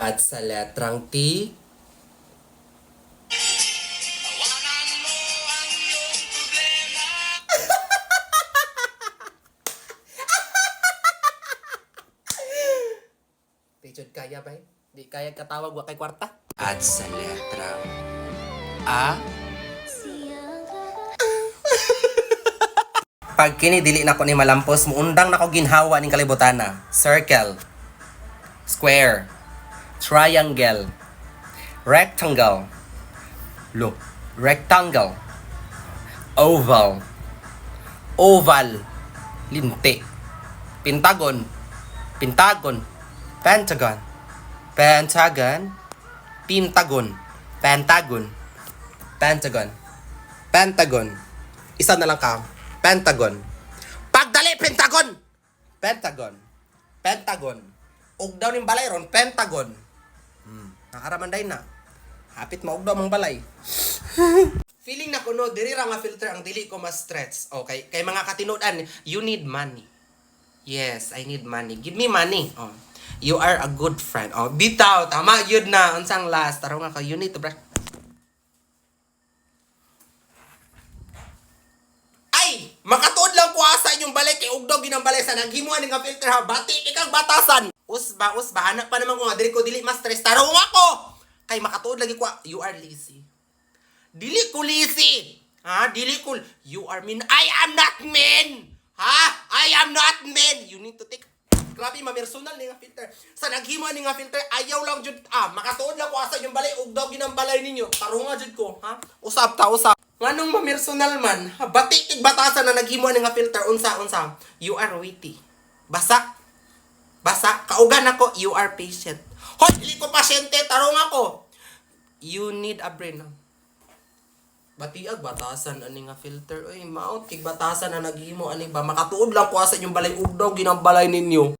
At sa letrang T, Pichod kaya ba? Di kaya katawag wa kay kwarta. At sa letrang A, pag kini dili na ko ni malampos, muundang na ko ginhawa ning kalibutana. Circle, square, triangle, rectangle, rectangle, oval, oval, linti, pentagon, pentagon, pentagon, pentagon, pentagon, pentagon, pentagon, pentagon. Isa na lang ka. Pentagon. Pagdali, pentagon! Pentagon. Pentagon. Ug daw ning balay ron, pentagon. Nakaraman day na. Hapit maugdaw mong balay. Feeling na kuno diri ra nga filter ang dili ko ma-stretch. Okay, kay mga katinud-an, you need money. Yes, I need money. Give me money. Oh. You are a good friend. Oh, bitaw, tama yun na. Unsang last? Taro nga ka, you need to brush. Ay! Makatuod lang ko asa inyong balay kay ugdog ginang balay sa naghimuan nga filter ha. Bati ikang batasan. Usba, hanap pa naman ko nga dili ko dili ma-stress. Taro nga ko. Kay makatuod lagi ko, you are lazy. Dili ko lazy. Ha? Dili ko. You are mean. I am not mean. Ha? I am not mean. You need to take. Grabe, mamersonal ni nga filter. Sa naghimuan ni nga filter, ayaw lang jud. Makatuod lang ko asa yung balay. Ugdaw ginang balay ninyo. Taro nga jud ko. Ha? Usap ta, usap. Nganong mamersonal man, batik batasan na naghimuan nga filter, unsa. You are witty. Basa. Kaugan ako, you are patient. Hoy, dili ko pasyente, tarong ako. You need a brain. Batiag batasan ani nga filter. Oy, maot kig batasan na naghimo ani ba makatuod lang ko sa inyong balay ugdaw ginang balay ninyo.